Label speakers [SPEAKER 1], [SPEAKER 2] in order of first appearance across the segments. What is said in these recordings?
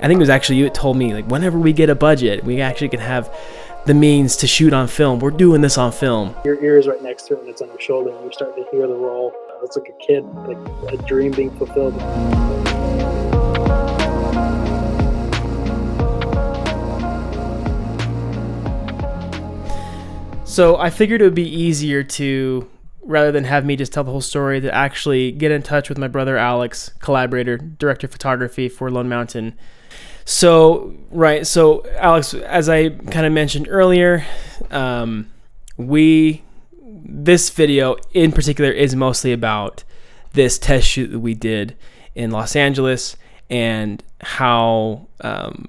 [SPEAKER 1] I think it was actually you that told me, like, whenever we get a budget, we actually can have the means to shoot on film. We're doing this on film.
[SPEAKER 2] Your ear is right next to it and it's on your shoulder and you're starting to hear the roll. It's like a kid, like a dream being fulfilled.
[SPEAKER 1] So I figured it would be easier to, rather than have me just tell the whole story, to actually get in touch with my brother Alex, collaborator, director of photography for Lone Mountain. So Alex, as I kind of mentioned earlier, this video in particular is mostly about this test shoot that we did in Los Angeles and how,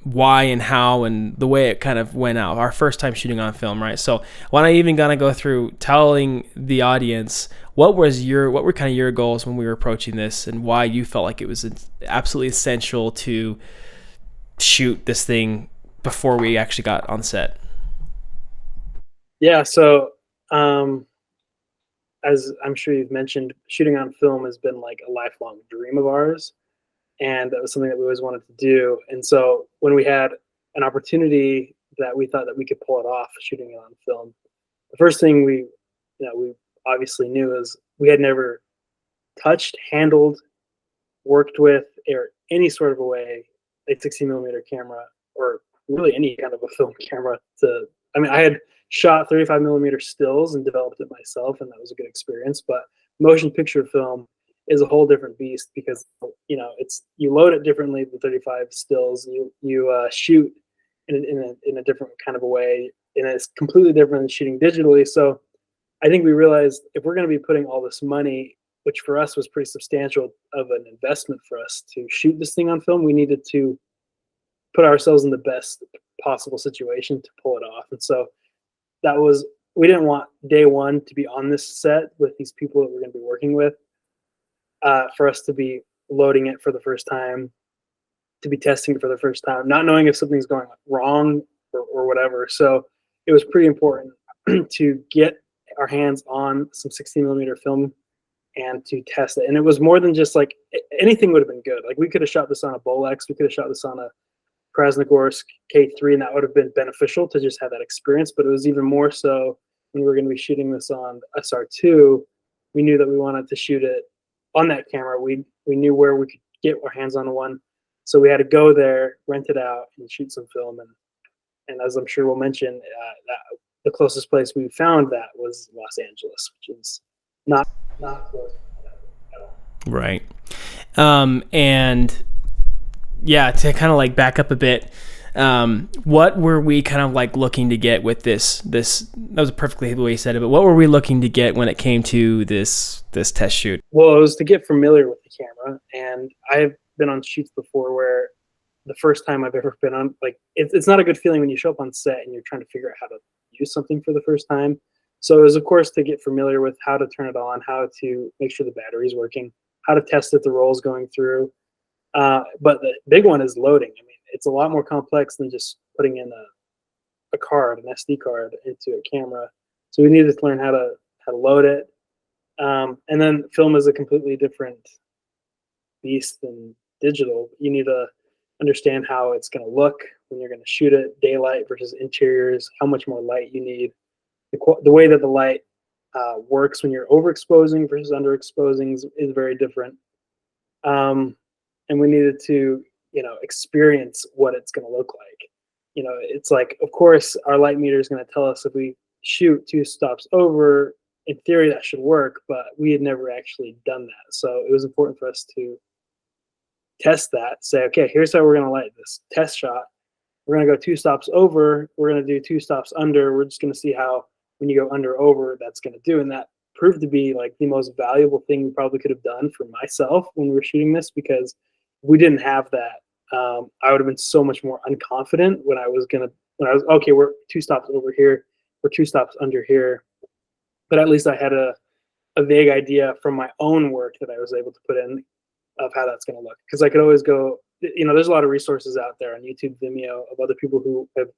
[SPEAKER 1] why and how and the way it kind of went out. Our first time shooting on film, right? So when I even gonna go through telling the audience what were kind of your goals when we were approaching this and why you felt like it was absolutely essential to shoot this thing before we actually got on set.
[SPEAKER 2] Yeah, so as I'm sure you've mentioned, shooting on film has been like a lifelong dream of ours, and that was something that we always wanted to do. And so when we had an opportunity that we thought that we could pull it off, shooting it on film, the first thing we obviously knew is we had never touched, handled, worked with, or any sort of a way a 60mm camera, or really any kind of a film camera. I had shot 35mm stills and developed it myself, and that was a good experience. But motion picture film is a whole different beast because you load it differently than 35 stills. You shoot in a different kind of a way, and it's completely different than shooting digitally. So I think we realized if we're going to be putting all this money, which for us was pretty substantial of an investment for us to shoot this thing on film, we needed to put ourselves in the best possible situation to pull it off. And so we didn't want day one to be on this set with these people that we're going to be working with, for us to be loading it for the first time, to be testing it for the first time, not knowing if something's going wrong or whatever. So it was pretty important to get our hands on some 16mm film and to test it. And it was more than just like anything would have been good. Like we could have shot this on a Bolex, we could have shot this on a Krasnogorsk K3, and that would have been beneficial to just have that experience. But it was even more so when we were going to be shooting this on SR2. We knew that we wanted to shoot it on that camera. We knew where we could get our hands on one, so we had to go there, rent it out, and shoot some film. And as I'm sure we'll mention, that the closest place we found that was Los Angeles, which is not close at all.
[SPEAKER 1] Right. And yeah, to kind of like back up a bit, what were we kind of like looking to get with this? That was perfectly the way you said it, but what were we looking to get when it came to this test shoot?
[SPEAKER 2] Well, it was to get familiar with the camera, and I've been on shoots before where the first time I've ever been on, like, it's not a good feeling when you show up on set and you're trying to figure out how to use something for the first time. So it was, of course, to get familiar with how to turn it on, how to make sure the battery's working, how to test that the roll's going through. But the big one is loading. I mean, it's a lot more complex than just putting in an SD card into a camera. So we needed to learn how to load it. And then film is a completely different beast than digital. You need to understand how it's going to look when you're going to shoot it, daylight versus interiors, how much more light you need, the way that the light works when you're overexposing versus underexposing is very different. And we needed to, experience what it's going to look like. It's like, of course, our light meter is going to tell us if we shoot 2 stops over, in theory that should work, but we had never actually done that. So it was important for us to test that, say, okay, here's how we're going to light this test shot. We're going to go 2 stops over. We're going to do 2 stops under. We're just going to see how, when you go under over, that's going to do. And that proved to be like the most valuable thing we probably could have done for myself when we were shooting this, because we didn't have that. I would have been so much more unconfident when I was okay, we're 2 stops over here, we're 2 stops under here. But at least I had a vague idea from my own work that I was able to put in of how that's going to look. Because I could always go, there's a lot of resources out there on YouTube, Vimeo, of other people who have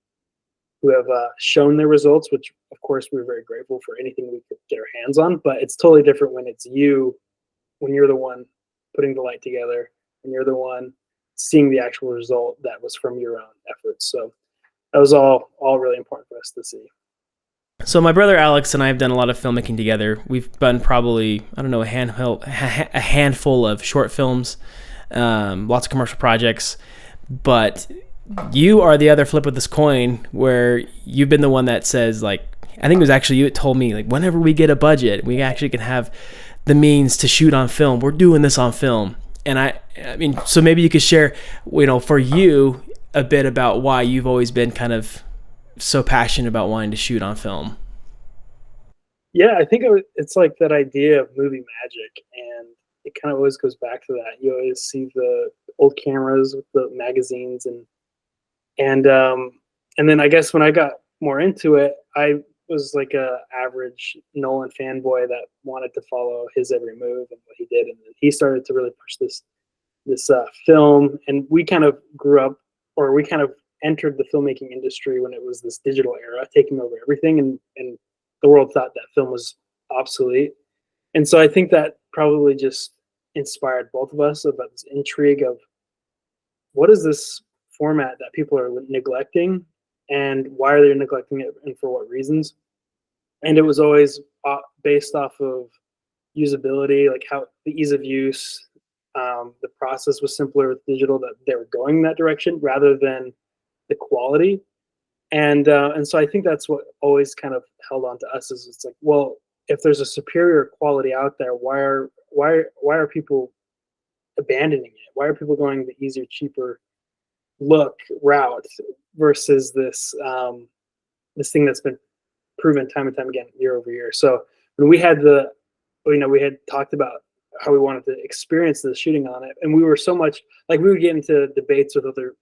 [SPEAKER 2] shown their results, which of course we're very grateful for anything we could get our hands on. But it's totally different when it's you, when you're the one putting the light together, and you're the one seeing the actual result that was from your own efforts. So that was all really important for us to see.
[SPEAKER 1] So my brother Alex and I have done a lot of filmmaking together. We've done probably, I don't know, a handful of short films, lots of commercial projects, but you are the other flip of this coin, where you've been the one that says, like, I think it was actually you that told me, like, whenever we get a budget, we actually can have the means to shoot on film, we're doing this on film. And I mean, so maybe you could share, for you, a bit about why you've always been kind of so passionate about wanting to shoot on film.
[SPEAKER 2] Yeah, I think it's like that idea of movie magic, and it kind of always goes back to that. You always see the old cameras with the magazines, and and then I guess when I got more into it, I was like a average Nolan fanboy that wanted to follow his every move and what he did, and then he started to really push this film, and we kind of grew up, or we kind of entered the filmmaking industry when it was this digital era taking over everything, and the world thought that film was obsolete. And so I think that probably just inspired both of us about this intrigue of what is this format that people are neglecting, and why are they neglecting it, and for what reasons. And it was always based off of usability, like how the ease of use, the process was simpler with digital, that they were going in that direction rather than the quality. And so I think that's what always kind of held on to us, is it's like, well, if there's a superior quality out there, why are people abandoning it? Why are people going the easier, cheaper look route versus this thing that's been proven time and time again, year over year? So when we had we had talked about how we wanted to experience the shooting on it, and we were so much like, we would get into debates with other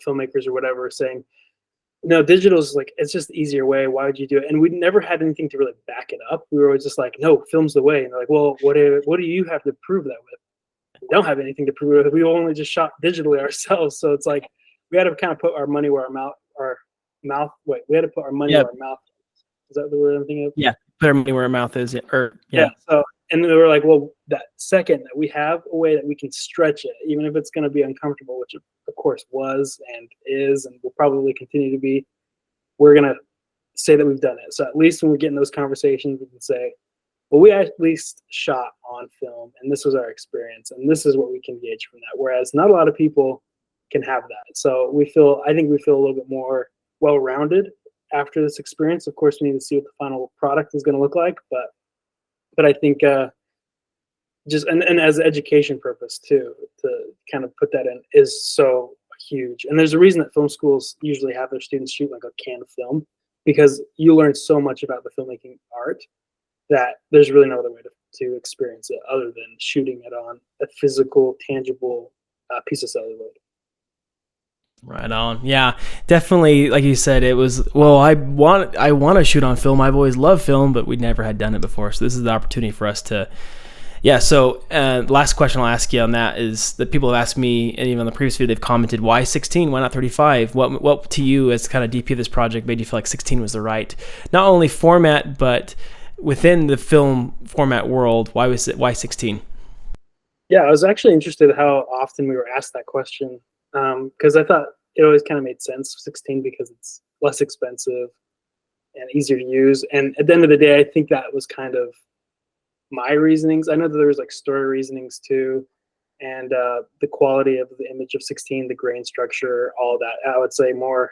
[SPEAKER 2] filmmakers or whatever, saying, no, digital is like, it's just the easier way. Why would you do it? And we never had anything to really back it up. We were always just like, no, film's the way. And they're like, well, what do you have to prove that with? We don't have anything to prove it with. We only just shot digitally ourselves. So it's like we had to kind of put our money where our mouth. Wait, we had to put our money
[SPEAKER 1] Yeah,
[SPEAKER 2] where our mouth. Is that the word I'm thinking of?
[SPEAKER 1] yeah. Put our money where our mouth is, or
[SPEAKER 2] Yeah.
[SPEAKER 1] yeah.
[SPEAKER 2] So, and they were like, well, that second that we have a way that we can stretch it, even if it's going to be uncomfortable, which it, of course was and is and will probably continue to be, we're going to say that we've done it. So at least when we're getting those conversations, we can say, well, we at least shot on film, and this was our experience, and this is what we can gauge from that. Whereas not a lot of people can have that. So I think we feel a little bit more well-rounded after this experience. Of course, we need to see what the final product is going to look like, but I think just and as an education purpose too, to kind of put that in, is so huge. And there's a reason that film schools usually have their students shoot like a can of film, because you learn so much about the filmmaking art that there's really no other way to experience it other than shooting it on a physical, tangible piece of celluloid.
[SPEAKER 1] Right on. Yeah, definitely. Like you said, it was, well, I want to shoot on film. I've always loved film, but we never had done it before. So this is the opportunity for us to. Yeah. So last question I'll ask you on that is that people have asked me, and even on the previous video, they've commented, why 16? Why not 35? What to you as kind of DP of this project made you feel like 16 was the right, not only format, but within the film format world? Why 16?
[SPEAKER 2] Yeah, I was actually interested how often we were asked that question, because I thought it always kind of made sense, 16, because it's less expensive and easier to use. And at the end of the day, I think that was kind of my reasonings. I know that there was like story reasonings too, and the quality of the image of 16, the grain structure, all that. I would say more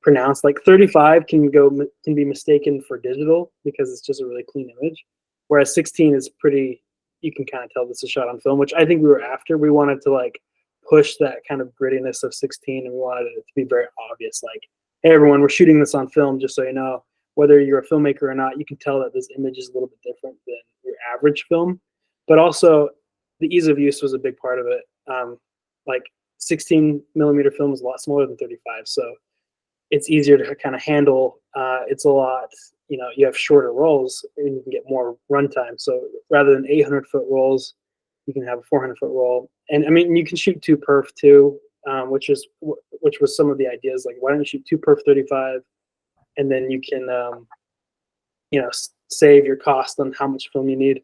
[SPEAKER 2] pronounced. Like 35 can be mistaken for digital because it's just a really clean image, whereas 16 is pretty. You can kind of tell this is shot on film, which I think we were after. We wanted to like push that kind of grittiness of 16, and we wanted it to be very obvious. Like, hey, everyone, we're shooting this on film, just so you know. Whether you're a filmmaker or not, you can tell that this image is a little bit different than your average film. But also, the ease of use was a big part of it. Like 16 millimeter film is a lot smaller than 35, so it's easier to kind of handle. It's a lot, you have shorter rolls and you can get more runtime. So rather than 800-foot rolls, you can have a 400-foot roll. And I mean, you can shoot two perf too, which was some of the ideas. Like, why don't you shoot two perf 35, and then you can, save your cost on how much film you need.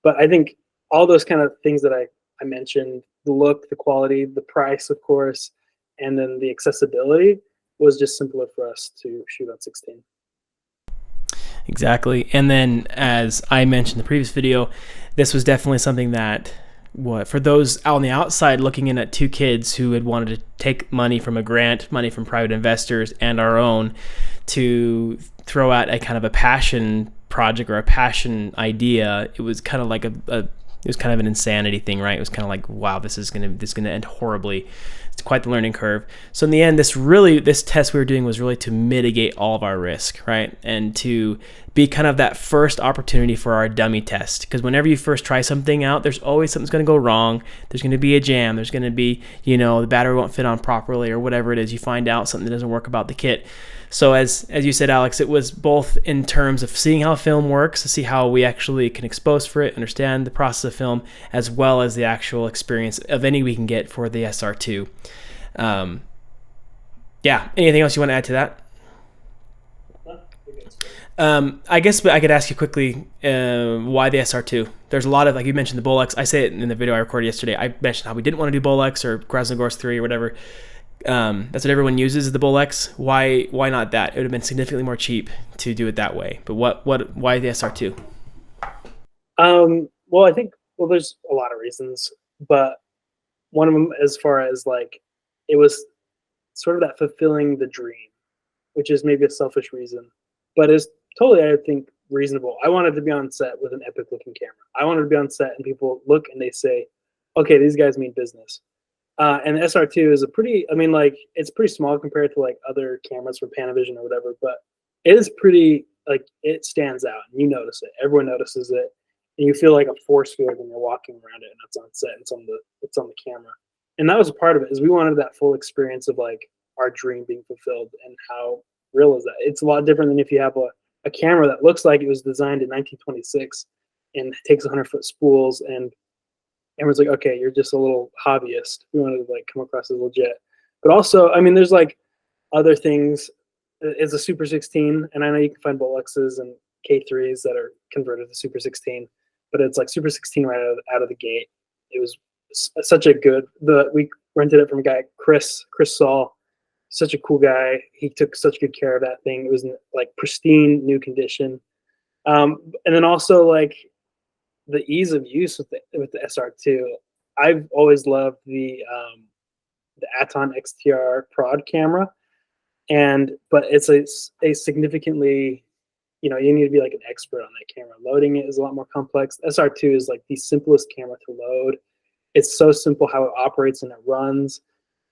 [SPEAKER 2] But I think all those kind of things that I I mentioned the look, the quality, the price, of course, and then the accessibility was just simpler for us to shoot on 16.
[SPEAKER 1] Exactly. And then, as I mentioned in the previous video, this was definitely something that, what, for those out on the outside looking in at two kids who had wanted to take money from a grant, money from private investors, and our own to throw out a kind of a passion project or a passion idea, it was kind of like it was kind of an insanity thing, right? It was kind of like, wow, this is gonna end horribly. It's quite the learning curve. So in the end, this test we were doing was really to mitigate all of our risk, right? And to be kind of that first opportunity for our dummy test. Because whenever you first try something out, there's always something's going to go wrong. There's going to be a jam. There's going to be, the battery won't fit on properly or whatever it is. You find out something that doesn't work about the kit. So as you said, Alex, it was both in terms of seeing how film works, to see how we actually can expose for it, understand the process of film, as well as the actual experience of any we can get for the SR2. Yeah. Anything else you want to add to that? I guess I could ask you quickly, why the SR2? There's a lot of, like you mentioned, the Bolex. I say it in the video I recorded yesterday. I mentioned how we didn't want to do Bolex or Krasnogorsk 3 or whatever. That's what everyone uses, is the Bolex. Why not that? It would have been significantly more cheap to do it that way. But why the SR2?
[SPEAKER 2] Well, I think, there's a lot of reasons, but one of them, as far as like, it was sort of that fulfilling the dream, which is maybe a selfish reason, but it's totally, I think, reasonable. I wanted to be on set with an epic looking camera. I wanted to be on set and people look and they say, okay, these guys mean business. And the SR2 is it's pretty small compared to like other cameras from Panavision or whatever, but it is pretty, like, it stands out and you notice it. Everyone notices it, and you feel like a force field when you're walking around it, and it's on set, it's on the camera. And that was a part of it, is we wanted that full experience of like our dream being fulfilled. And how real is that? It's a lot different than if you have a camera that looks like it was designed in 1926 and takes 100-foot spools, and everyone's like, okay, you're just a little hobbyist. We wanted to like come across as legit. But also, there's like other things. It's a Super 16, and I know you can find Bolexes and K3s that are converted to Super 16, but it's like Super 16 right out of the gate. It was such a good. We rented it from a guy, Chris Saul, such a cool guy. He took such good care of that thing. It was in like pristine new condition. And then also like the ease of use with the SR2. I've always loved the Aton XTR Prod camera, but it's a significantly, you need to be like an expert on that camera. Loading it is a lot more complex. SR2 is like the simplest camera to load. It's so simple how it operates and it runs,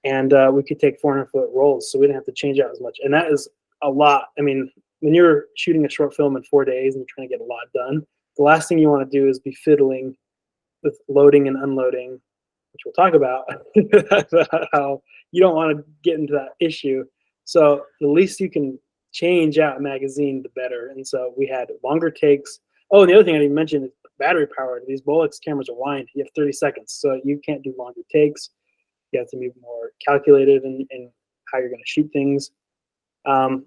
[SPEAKER 2] and we could take 400-foot rolls, so we didn't have to change out as much. And that is a lot. When you're shooting a short film in 4 days and you're trying to get a lot done, the last thing you want to do is be fiddling with loading and unloading, which we'll talk about, how you don't want to get into that issue. So the least you can change out a magazine, the better. And so we had longer takes. Oh, and the other thing I didn't mention is battery powered. These Bolex cameras are wind. You have 30 seconds, so you can't do longer takes. You have to be more calculated in how you're going to shoot things.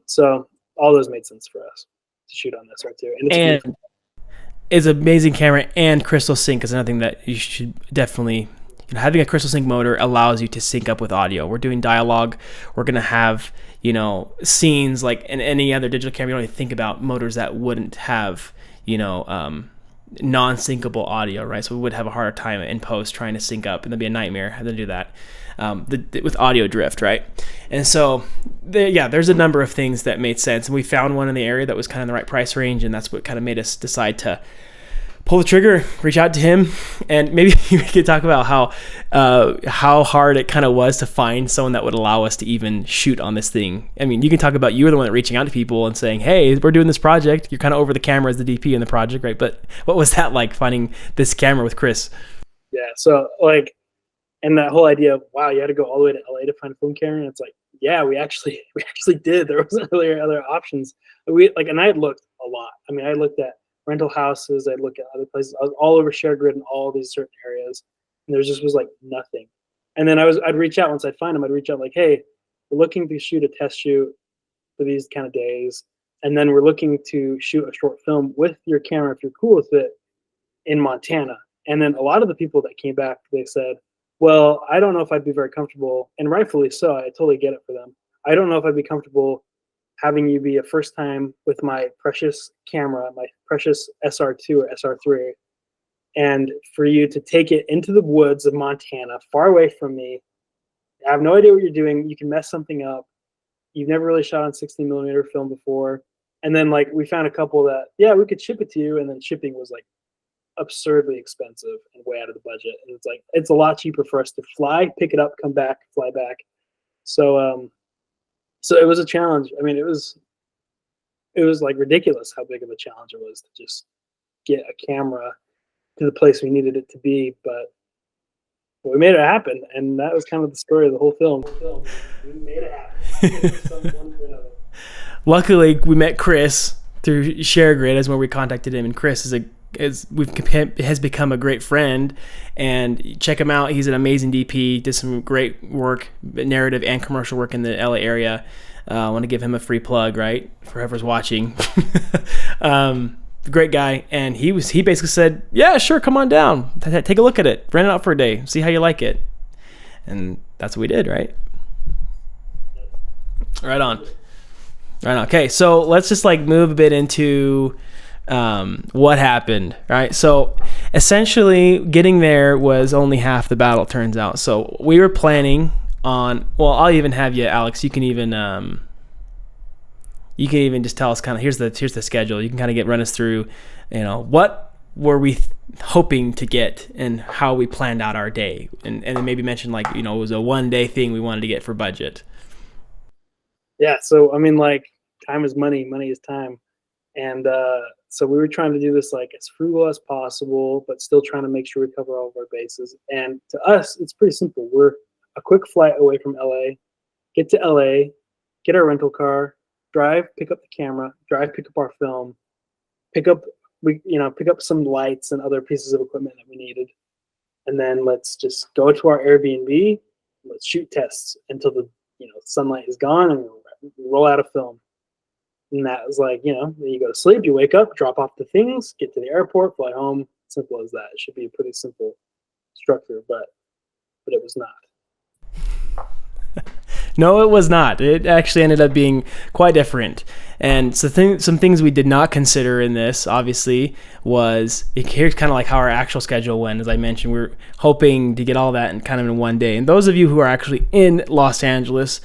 [SPEAKER 2] So all those made sense for us to shoot on this SR2.
[SPEAKER 1] And it's an amazing camera, and crystal sync is another thing that you should definitely, having a crystal sync motor allows you to sync up with audio. We're doing dialogue. We're going to have, scenes like in any other digital camera. You don't even think about motors that wouldn't have, non-syncable audio, right? So we would have a harder time in post trying to sync up, and that'd be a nightmare having to do that with audio drift, right? And so, there's a number of things that made sense, and we found one in the area that was kind of in the right price range, and that's what kind of made us decide to pull the trigger, reach out to him. And maybe we could talk about how hard it kind of was to find someone that would allow us to even shoot on this thing. You can talk about, you were the one that reaching out to people and saying, hey, we're doing this project. You're kind of over the camera as the DP in the project, right? But what was that like, finding this camera with Chris?
[SPEAKER 2] Yeah, so like, and that whole idea of, wow, you had to go all the way to LA to find a film camera. And it's like, yeah, we actually did. There wasn't really other options. And I had looked a lot. I looked at rental houses. I looked at other places. I was all over ShareGrid in all these certain areas, and there just was like nothing. And then I'd reach out once I'd find them. I'd reach out like, hey, we're looking to shoot a test shoot for these kind of days, and then we're looking to shoot a short film with your camera if you're cool with it in Montana. And then a lot of the people that came back, they said, well, I don't know if I'd be very comfortable, and rightfully so. I totally get it for them. I don't know if I'd be comfortable having you be a first time with my precious camera, my precious SR2 or SR3, and for you to take it into the woods of Montana, far away from me. I have no idea what you're doing. You can mess something up. You've never really shot on 16 millimeter film before. And then like we found a couple that, yeah, we could ship it to you. And then shipping was like absurdly expensive and way out of the budget. And it's like, it's a lot cheaper for us to fly, pick it up, come back, fly back. So it was a challenge. I mean, it was like ridiculous how big of a challenge it was to just get a camera to the place we needed it to be. But we made it happen. And that was kind of the story of the whole film. We made it happen.
[SPEAKER 1] Luckily, we met Chris through ShareGrid, is where we contacted him, and Chris has become a great friend. And check him out; he's an amazing DP. Did some great work, narrative and commercial work in the LA area. I want to give him a free plug, right, for whoever's watching. Great guy, and he basically said, "Yeah, sure, come on down, take a look at it, rent it out for a day, see how you like it," and that's what we did, right? Right on. Okay, so let's just like move a bit into what happened, right? So essentially getting there was only half the battle, it turns out. So we were planning on, well, I'll even have you, Alex, you can even just tell us kind of, here's the schedule. You can kind of run us through, what were we hoping to get and how we planned out our day, and then maybe mention like, it was a one-day thing we wanted to get for budget.
[SPEAKER 2] Yeah, so I mean, like, time is money, money is time, and so we were trying to do this like as frugal as possible, but still trying to make sure we cover all of our bases. And to us, it's pretty simple. We're a quick flight away from LA. Get to LA, get our rental car, drive, pick up the camera, drive, pick up our film, pick up some lights and other pieces of equipment that we needed, and then let's just go to our Airbnb. Let's shoot tests until the sunlight is gone, and roll out a film. And that was like, then you go to sleep, you wake up, drop off the things, get to the airport, fly home. Simple as that. It should be a pretty simple structure, but it was not.
[SPEAKER 1] No, it was not. It actually ended up being quite different. And so some things we did not consider in this, obviously, was here's kind of like how our actual schedule went. As I mentioned, we were hoping to get all that in one day. And those of you who are actually in Los Angeles,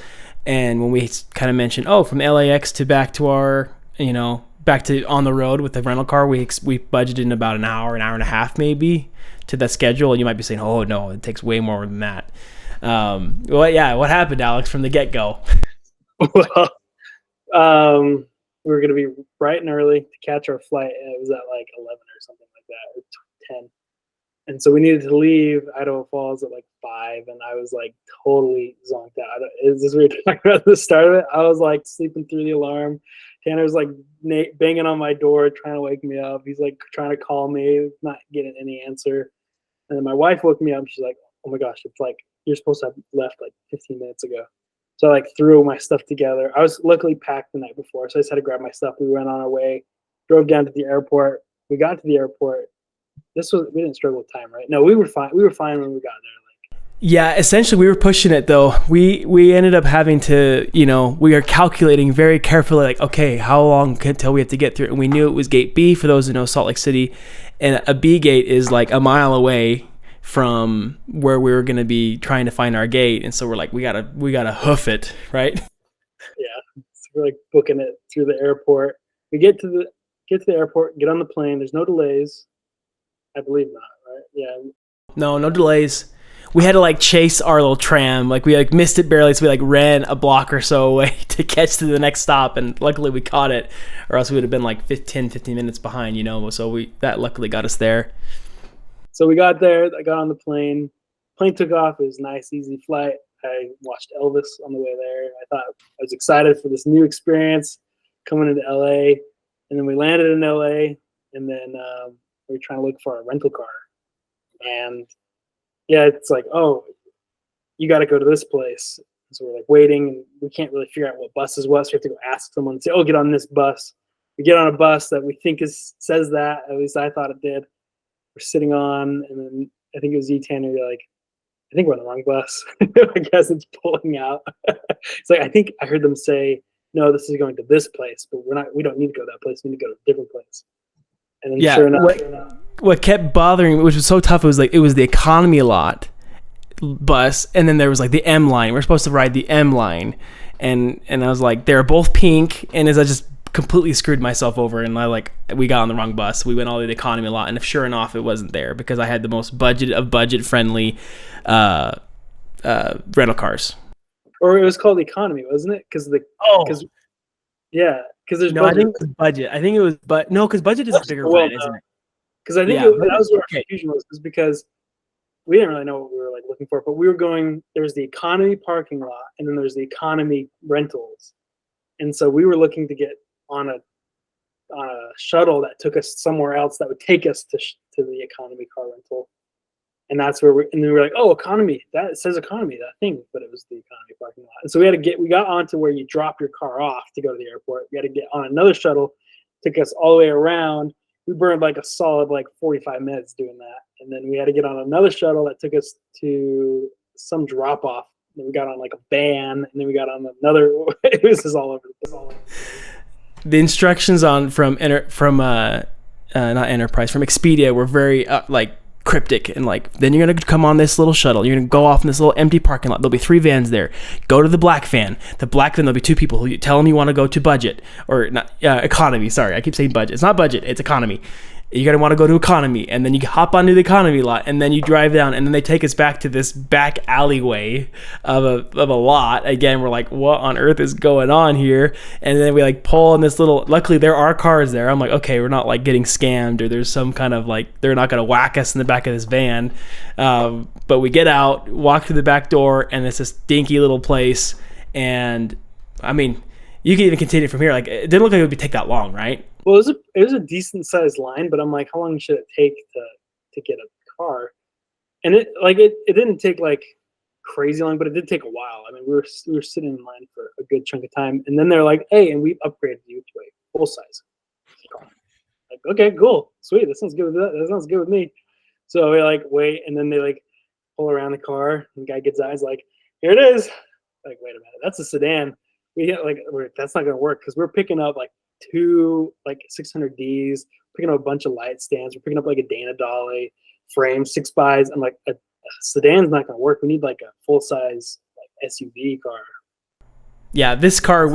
[SPEAKER 1] and when we kind of mentioned, from LAX to back to our, back to on the road with the rental car, we budgeted in about an hour and a half maybe to that schedule. And you might be saying, oh no, it takes way more than that. What happened, Alex, from the get-go?
[SPEAKER 2] Well, we were going to be bright and early to catch our flight, and it was at like 11 or something like that, or 10. And so we needed to leave Idaho Falls at like 5, and I was like totally zonked out. Is this what we were talking about at the start of it? I was like sleeping through the alarm. Tanner's like banging on my door, trying to wake me up. He's like trying to call me, not getting any answer. And then my wife woke me up. She's like, oh my gosh, it's like you're supposed to have left like 15 minutes ago. So I like threw my stuff together. I was luckily packed the night before, so I just had to grab my stuff. We went on our way, drove down to the airport. We got to the airport. We didn't struggle with time, right? No, we were fine. We were fine when we got there.
[SPEAKER 1] Yeah, essentially we were pushing it though. We ended up having to, we are calculating very carefully, like, okay, how long until we have to get through? And we knew it was gate B, for those who know Salt Lake City, and a B gate is like a mile away from where we were going to be trying to find our gate. And so we're like, we gotta hoof it, right?
[SPEAKER 2] Yeah, so we're like booking it through the airport. We get to the airport, get on the plane. There's no delays. I believe not, right? Yeah.
[SPEAKER 1] No delays. We had to like chase our little tram. Like we like missed it barely, so we like ran a block or so away to catch to the next stop, and luckily we caught it, or else we would have been like 15 minutes behind, so that luckily got us there.
[SPEAKER 2] So we got there. I got on the plane. Plane took off. It was a nice, easy flight. I watched Elvis on the way there. I was excited for this new experience coming into LA. And then we landed in LA, and then we were trying to look for a rental car. And yeah, it's like, oh, you got to go to this place. So we're like waiting, and we can't really figure out what bus is what. So we have to go ask someone and say, oh, get on this bus. We get on a bus that we think says that. At least I thought it did. we're sitting on, and then I think it was E10, and you're like, I think we're on the wrong bus. I guess it's pulling out. It's like, I think I heard them say, no, this is going to this place, but we don't need to go to that place. We need to go to a different place. And then
[SPEAKER 1] Yeah. What kept bothering me, which was so tough, was like it was the economy lot bus, and then there was like the M line. We're supposed to ride the M line, and I was like, they're both pink, and as I just completely screwed myself over, and we got on the wrong bus. We went all the way to the economy lot, and sure enough, it wasn't there because I had the most budget friendly rental cars.
[SPEAKER 2] Or it was called economy, wasn't it? Because yeah, because there's
[SPEAKER 1] no, budget. I think it was budget. I think it was, but no, because budget is a bigger brand, isn't it?
[SPEAKER 2] Because I think that was where our confusion was because we didn't really know what we were like looking for, but we were going. There's the economy parking lot, and then there's the economy rentals, and so we were looking to get on a shuttle that took us somewhere else that would take us to the economy car rental, and that's where we were like, oh, economy, that says economy, that thing, but it was the economy parking lot, and so we got onto where you drop your car off to go to the airport. We had to get on another shuttle, took us all the way around. We burned like a solid 45 minutes doing that. And then we had to get on another shuttle that took us to some drop off. Then we got on like a van, and then we got on another. It was just all over the place.
[SPEAKER 1] The instructions from not Enterprise, from Expedia were very cryptic, and then you're gonna come on this little shuttle. You're gonna go off in this little empty parking lot. There'll be 3 vans there. Go to the black van. The black van, there'll be 2 people who you tell them you want to go to budget or not economy. Sorry, I keep saying budget. It's not budget. It's economy. You're going to want to go to economy, and then you hop onto the economy lot, and then you drive down, and then they take us back to this back alleyway of a lot. Again, we're like, what on earth is going on here? And then we pull in this little, luckily there are cars there. I'm like, okay, we're not getting scammed, or there's some kind of they're not going to whack us in the back of this van. But we get out, walk through the back door, and it's this dinky little place. And I mean, you can even continue from here. It didn't look like it would take that long, right?
[SPEAKER 2] Well, it was a decent sized line, but I'm like, how long should it take to get a car? And it didn't take crazy long, but it did take a while. I mean, we were sitting in line for a good chunk of time, and then they're like, hey, and we've upgraded you to a full size car. Like, okay, cool, sweet, that sounds good with that. That sounds good with me. So we wait, and then they pull around the car, and the guy gets out, he's like, here it is. Wait a minute, that's a sedan. We get that's not gonna work because we're picking up 2 600Ds, picking up a bunch of light stands. We're picking up a Dana Dolly frame, 6x. I'm like, a sedan's not gonna work. We need a full size SUV car.
[SPEAKER 1] Yeah, this car.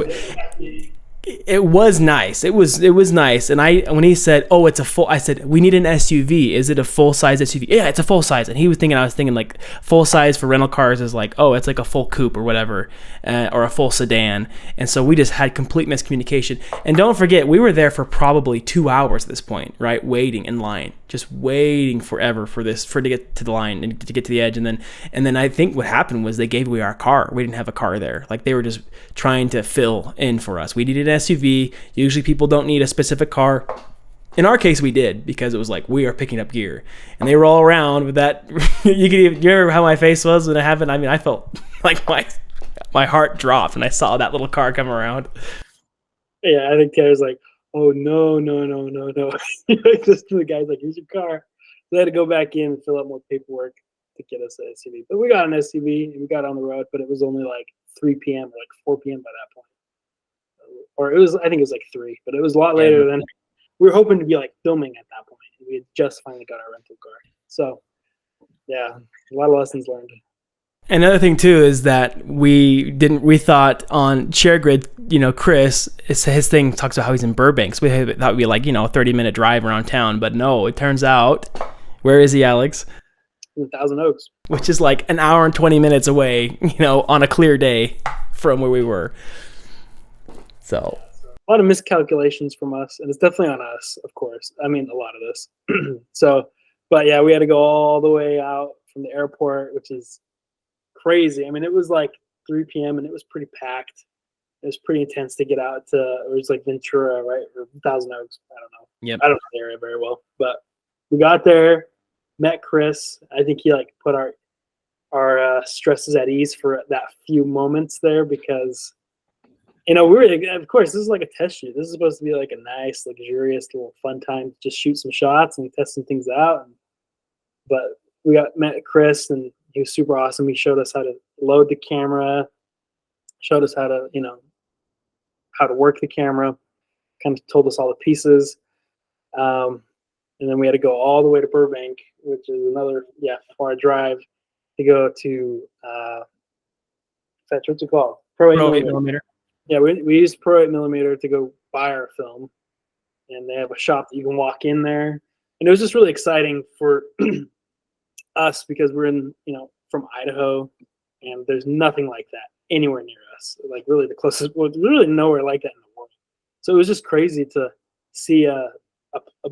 [SPEAKER 1] It was nice. It was nice. And when he said, "Oh, it's a full," I said, "We need an SUV. Is it a full size SUV?" Yeah, it's a full size. And he was thinking, I was thinking full size for rental cars is oh, it's a full coupe or whatever, or a full sedan. And so we just had complete miscommunication. And don't forget, we were there for probably 2 hours at this point, right? Waiting in line, just waiting forever for to get to the line and to get to the edge. And then I think what happened was they gave away our car. We didn't have a car there. They were just trying to fill in for us. We needed an SUV. Usually people don't need a specific car. In our case, we did, because it was we are picking up gear, and they were all around with that. You remember how my face was when it happened? I mean, I felt my heart dropped when I saw that little car come around.
[SPEAKER 2] Yeah, I think Taylor's oh no. Just the guy's here's your car. They had to go back in and fill out more paperwork to get us an SUV. But we got an SUV and we got on the road, but it was only 3 p.m. or 4 p.m. by that point. Or I think it was 3, but it was a lot later than we were hoping to be filming at that point. We had just finally got our rental car. So yeah, a lot of lessons learned.
[SPEAKER 1] Another thing too is that we thought on ShareGrid, Chris, his thing talks about how he's in Burbank. So we thought it would be a 30-minute drive around town, but no, it turns out, where is he, Alex?
[SPEAKER 2] In Thousand Oaks.
[SPEAKER 1] Which is an hour and 20 minutes away, on a clear day from where we were. So
[SPEAKER 2] a lot of miscalculations from us, and it's definitely on us, of course. I mean, a lot of this. So, but yeah, we had to go all the way out from the airport, which is crazy. I mean, it was 3 p.m. and it was pretty packed. It was pretty intense to get out to, it was Ventura, right? Or Thousand Oaks. I don't know.
[SPEAKER 1] Yep.
[SPEAKER 2] I don't know the area very well, but we got there, met Chris. I think he put our stresses at ease for that few moments there, because we were, of course, this is a test shoot. This is supposed to be a nice, luxurious little fun time, just shoot some shots and test some things out. And But we met Chris, and he was super awesome. He showed us how to load the camera, showed us how to, how to work the camera, kind of told us all the pieces. Um, and then we had to go all the way to Burbank, which is another far drive to go to what's it called? Pro 8
[SPEAKER 1] Pro 8
[SPEAKER 2] millimeter.
[SPEAKER 1] millimeter.
[SPEAKER 2] Yeah, we used Pro 8 millimeter to go buy our film, and they have a shop that you can walk in there, and it was just really exciting for us because we're in from Idaho, and there's nothing like that anywhere near us. Like really, the closest, well, really nowhere like that in the world. So it was just crazy to see a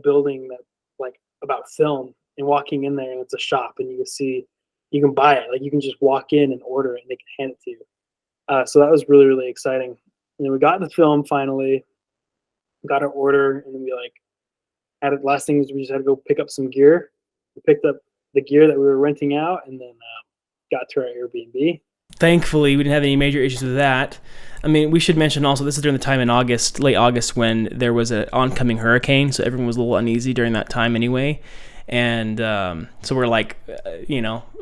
[SPEAKER 2] building that like about film and walking in there, and it's a shop, and you can buy it. Like you can just walk in and order it, and they can hand it to you. So that was really really exciting. And then we got the film finally, got our order, and then we like had it. Last thing was we just had to go pick up some gear. We picked up the gear that we were renting out, and then got to our Airbnb.
[SPEAKER 1] Thankfully, we didn't have any major issues with that. I mean, we should mention also, this is during the time in August, late August, when there was an oncoming hurricane, so everyone was a little uneasy during that time anyway. And so we're like,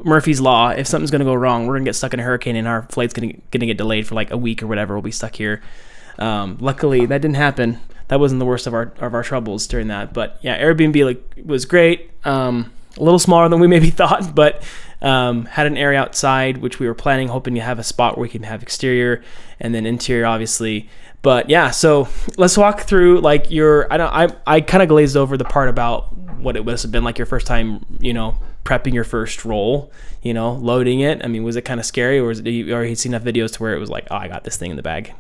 [SPEAKER 1] Murphy's Law, if something's going to go wrong, we're going to get stuck in a hurricane and our flight's going to get delayed for like a week or whatever. We'll be stuck here. Luckily, that didn't happen. That wasn't the worst of our troubles during that. But yeah, Airbnb was great. A little smaller than we maybe thought, but had an area outside, which we were planning, hoping to have a spot where we can have exterior and then interior, obviously. But yeah, so let's walk through like I kind of glazed over the part about what it must have been like your first time, prepping your first roll, loading it. I mean, was it kind of scary, or or he'd seen enough videos to where it was like, oh, I got this thing in the bag?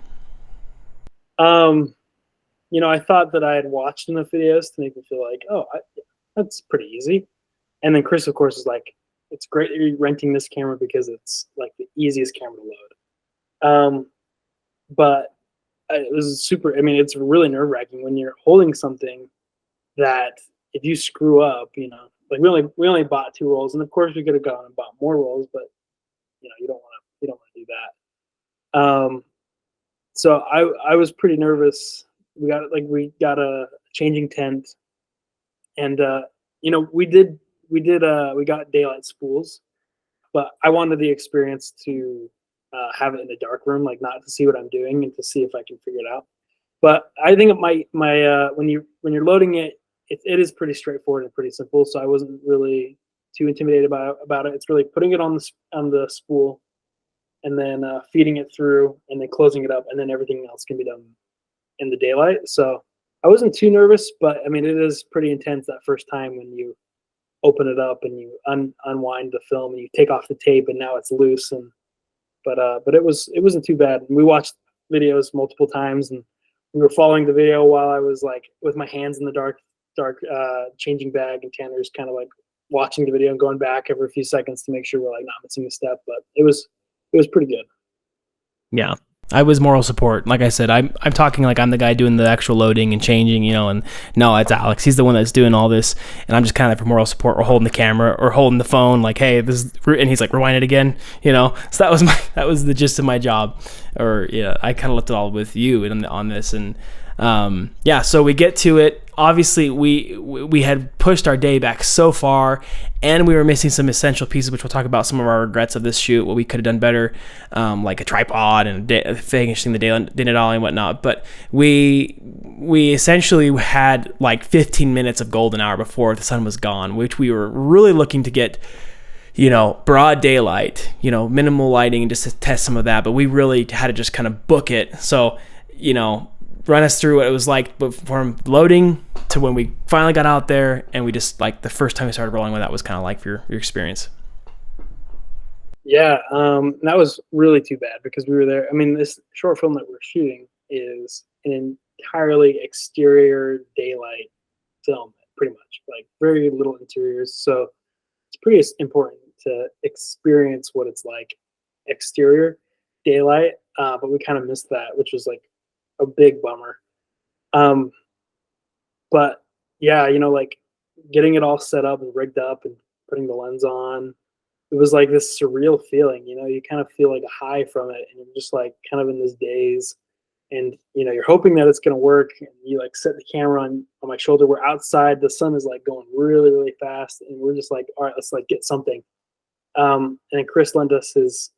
[SPEAKER 2] I thought that I had watched enough videos to make me feel like, that's pretty easy. And then Chris, of course, is like, it's great that you're renting this camera because it's like the easiest camera to load. But it was super. I mean, it's really nerve wracking when you're holding something that if you screw up, like we only bought 2 rolls, and of course we could have gone and bought more rolls, but you don't want to do that. So I was pretty nervous. We got a changing tent, and we got daylight spools, but I wanted the experience to have it in a dark room, like not to see what I'm doing and to see if I can figure it out. But I think when you're loading it, it is pretty straightforward and pretty simple. So I wasn't really too intimidated about it. It's really putting it on the spool, and then feeding it through, and then closing it up, and then everything else can be done in the daylight. So I wasn't too nervous, but I mean, it is pretty intense that first time when you open it up and you unwind the film and you take off the tape, and now it's loose. But it wasn't too bad. And we watched videos multiple times, and we were following the video while I was like with my hands in the dark changing bag, and Tanner's kind of like watching the video and going back every few seconds to make sure we're like not missing a step. But it was pretty good.
[SPEAKER 1] Yeah. I was moral support. Like I said, I'm talking like I'm the guy doing the actual loading and changing, and no, it's Alex. He's the one that's doing all this, and I'm just kind of for moral support, or holding the camera, or holding the phone, like, hey, this is, and he's like, rewind it again, So that was the gist of my job, or I kind of left it all with you on this, and so we get to it. Obviously, we had pushed our day back so far, and we were missing some essential pieces, which we'll talk about some of our regrets of this shoot, what we could have done better, like a tripod and finishing the Denali and whatnot. But we essentially had like 15 minutes of golden hour before the sun was gone, which we were really looking to get, broad daylight, minimal lighting, and just to test some of that. But we really had to just kind of book it. So, run us through what it was like from loading to when we finally got out there, and we just like the first time we started rolling, what that was kind of like for your experience.
[SPEAKER 2] Yeah, that was really too bad because we were there. I mean, this short film that we're shooting is an entirely exterior daylight film, pretty much, like very little interiors. So it's pretty important to experience what it's like exterior daylight, but we kind of missed that, which was like a big bummer. But yeah, like getting it all set up and rigged up and putting the lens on, it was like this surreal feeling. You kind of feel like a high from it, and you're just like kind of in this daze. and you're hoping that it's going to work, and you like set the camera on my shoulder. We're outside, the sun is like going really really fast, and we're just like, all right, let's like get something. And then Chris lent us his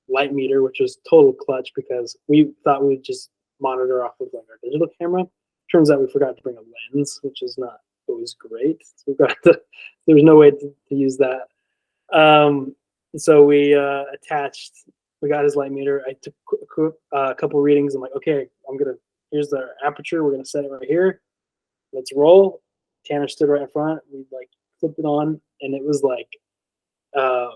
[SPEAKER 2] light meter, which was total clutch because we thought we would just monitor off of like our digital camera. Turns out we forgot to bring a lens, which is not always great. So we got to, there's no way to use that. So we attached. We got his light meter. I took a couple readings. I'm like, okay, here's the aperture. We're gonna set it right here. Let's roll. Tanner stood right in front. We like flipped it on, and it was like uh,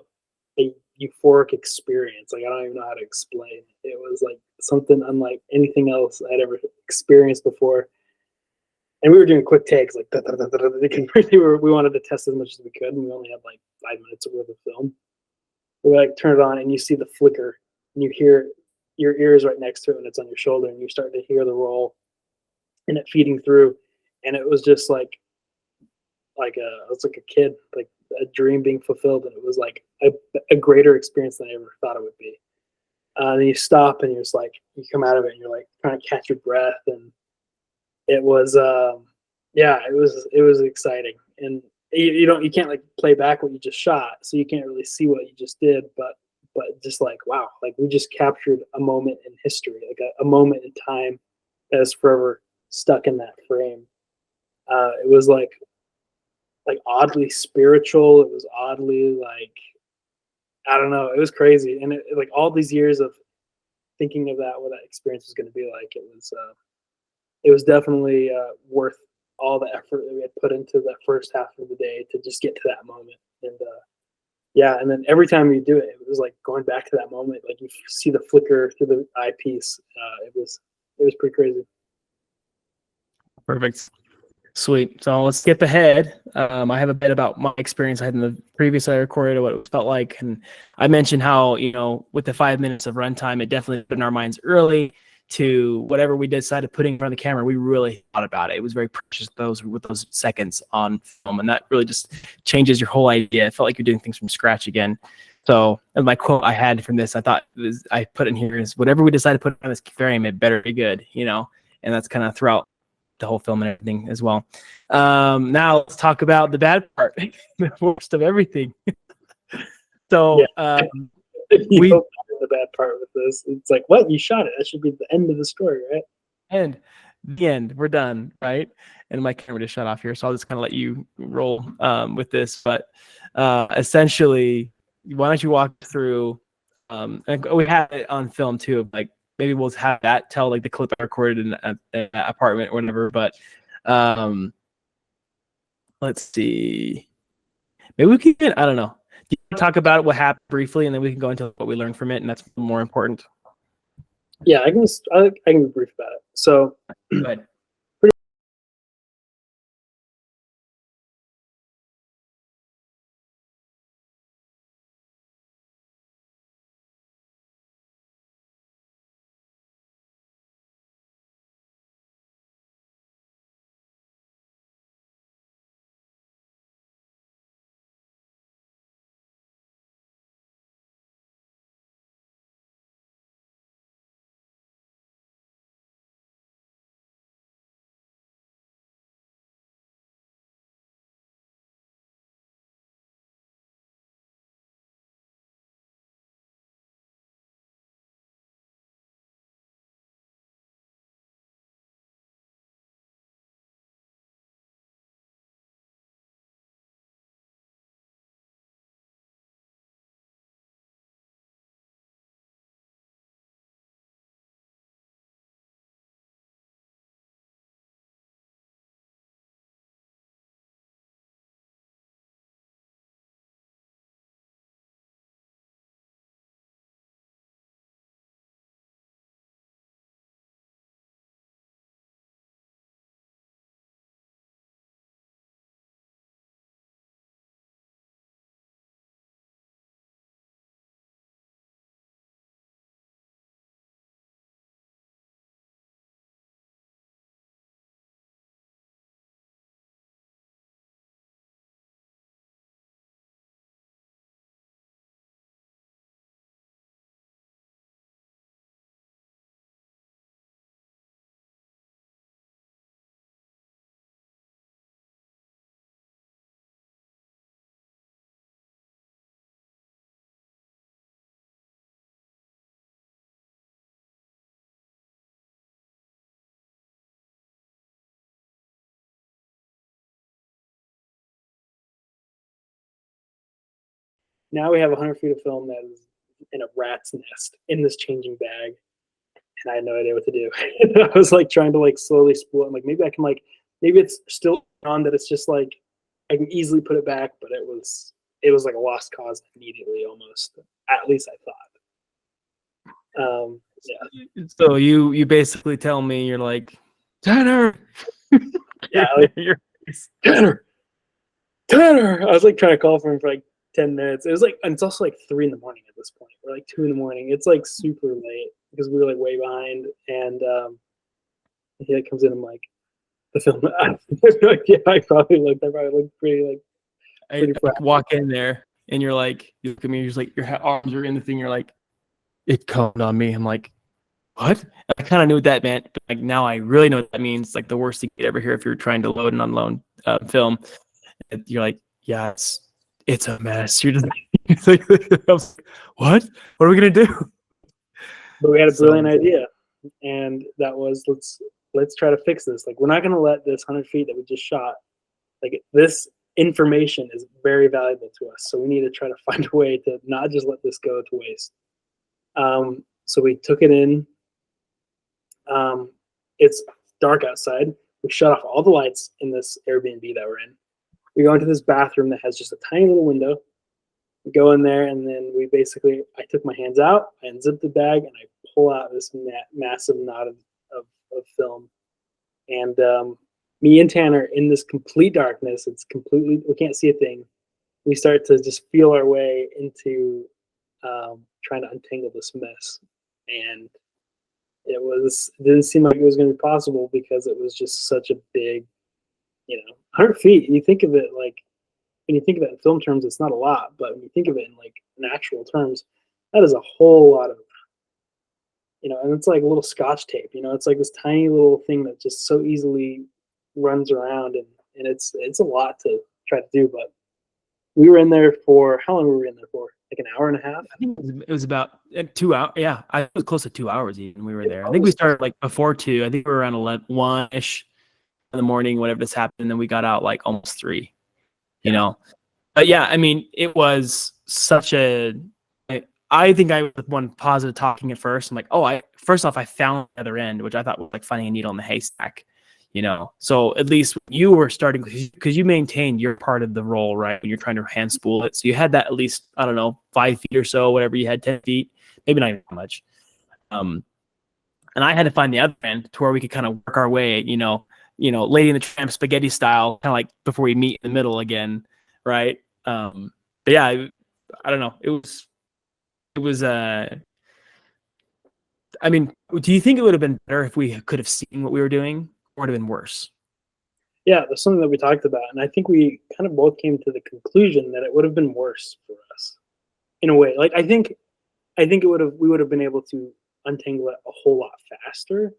[SPEAKER 2] a euphoric experience. Like I don't even know how to explain. It was like something unlike anything else I'd ever experienced before. And we were doing quick takes, like we wanted to test as much as we could, and we only had like 5 minutes worth of film. We like turn it on, and you see the flicker, and you hear your ears right next to it, and it's on your shoulder, and you start to hear the roll, and it feeding through, and it was just I was like a kid, like a dream being fulfilled, and it was like a greater experience than I ever thought it would be. Then you stop, and you're just like you come out of it, and you're like trying to catch your breath, and it was yeah, it was exciting, and you can't like play back what you just shot, so you can't really see what you just did, but just like wow, like we just captured a moment in history, like a moment in time that is forever stuck in that frame. It was like oddly spiritual. It was oddly like I don't know. It was crazy, and like all these years of thinking of that, what that experience was going to be like, it was definitely worth all the effort that we had put into that first half of the day to just get to that moment. And yeah, and then every time you do it, it was like going back to that moment. Like you see the flicker through the eyepiece. It was pretty crazy.
[SPEAKER 1] Perfect. Sweet. So let's skip ahead. I have a bit about my experience I had in the previous I recorded, what it felt like, and I mentioned how with the 5 minutes of runtime, it definitely put in our minds early to whatever we decided putting in front of the camera. We really thought about it. It was very precious with those seconds on film, and that really just changes your whole idea. It felt like you're doing things from scratch again. So, and my quote I had from this, I put in here is whatever we decide to put on this frame, it better be good, and that's kind of throughout the whole film and everything as well. Now let's talk about the bad part, the worst of everything.
[SPEAKER 2] Yeah,
[SPEAKER 1] So
[SPEAKER 2] you
[SPEAKER 1] we
[SPEAKER 2] hope that's the bad part with this. It's like, what? You shot it. That should be the end of the story, right?
[SPEAKER 1] end the end. We're done, right? And my camera just shut off here, so I'll just kind of let you roll with this. But essentially, why don't you walk through? And we have it on film too. Like maybe we'll have that tell like the clip I recorded in an apartment or whatever. But um, let's see. Maybe we can. I don't know. Do you want to talk about what happened briefly, and then we can go into what we learned from it, and that's more important.
[SPEAKER 2] Yeah, I can be brief about it. So
[SPEAKER 1] Go ahead.
[SPEAKER 2] Now we have 100 feet of film that is in a rat's nest in this changing bag, and I had no idea what to do. I was like trying to like slowly spool it. I'm like, maybe I can like, maybe it's still on that. It's just like I can easily put it back, but it was like a lost cause immediately almost. At least I thought. Yeah,
[SPEAKER 1] So you basically tell me you're like, Tanner.
[SPEAKER 2] yeah. Like,
[SPEAKER 1] You're-
[SPEAKER 2] Tanner, Tanner. I was like trying to call for him for like 10 minutes. It was like, and it's also like 3 in the morning at this point. We're like 2 in the morning. It's like super late because we were like way behind. And he like comes in. I'm like, the film. Like, yeah, I probably looked pretty like
[SPEAKER 1] I
[SPEAKER 2] pretty
[SPEAKER 1] like,
[SPEAKER 2] frazzled.
[SPEAKER 1] walk in there and you're like, you look at me, you're just like, your arms are in the thing. You're like, it comes on me. I'm like, what? And I kind of knew what that meant, but like now I really know what that means. Like the worst thing you could ever hear if you're trying to load and unload film. And you're like, yeah, it's a mess. You're just it's like, I was like, what are we gonna do?
[SPEAKER 2] But we had a brilliant
[SPEAKER 1] So
[SPEAKER 2] idea, and that was let's try to fix this. Like we're not going to let this 100 feet that we just shot. Like this information is very valuable to us, so we need to try to find a way to not just let this go to waste. So we took it in. It's dark outside. We shut off all the lights in this Airbnb that we're in. We go into this bathroom that has just a tiny little window. We go in there, and then I took my hands out, I unzip the bag, and I pull out this massive knot of film. And me and Tanner in this complete darkness, we can't see a thing. We start to just feel our way into trying to untangle this mess. And it didn't seem like it was going to be possible because it was just such a big, 100 feet. You think of it like, when you think of it in film terms, it's not a lot, but when you think of it in like in actual terms, that is a whole lot of, and it's like a little scotch tape, it's like this tiny little thing that just so easily runs around, and it's a lot to try to do. But we were in there for, how long were we in there for? Like an hour and a half?
[SPEAKER 1] I think it was about 2 hours. Yeah, I was close to 2 hours even. We were there. I think we
[SPEAKER 2] Almost.
[SPEAKER 1] started like before 2. I think we were around 1-ish in the morning, whatever this happened. And then we got out like almost 3, you
[SPEAKER 2] Yeah.
[SPEAKER 1] know? But yeah, I mean, it was such I think I was the one positive talking at first. I'm like, first off, I found the other end, which I thought was like finding a needle in the haystack, So at least you were starting, because you maintained your part of the role, right? When you're trying to hand spool it. So you had that at least, I don't know, 5 feet or so, whatever you had, 10 feet, maybe not even that much. And I had to find the other end to where we could kind of work our way, Lady in the Tramp spaghetti style, kind of like before we meet in the middle again, right? But yeah, I don't know. It was I mean, do you think it would have been better if we could have seen what we were doing, or would have been worse?
[SPEAKER 2] Yeah, that's something that we talked about, and I think we kind of both came to the conclusion that it would have been worse for us in a way. Like I think we would have been able to untangle it a whole lot faster.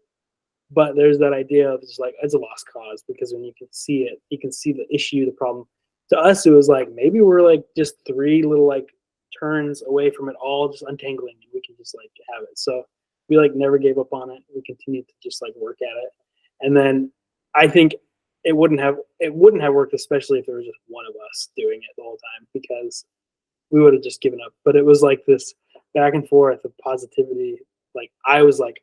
[SPEAKER 2] But there's that idea of just like it's a lost cause, because when you can see it, you can see the issue, the problem. To us, it was like maybe we're like just 3 little like turns away from it all just untangling, and we can just like have it. So we like never gave up on it. We continued to just like work at it. And then I think it wouldn't have worked, especially if there was just one of us doing it the whole time, because we would have just given up. But it was like this back and forth of positivity. Like I was like,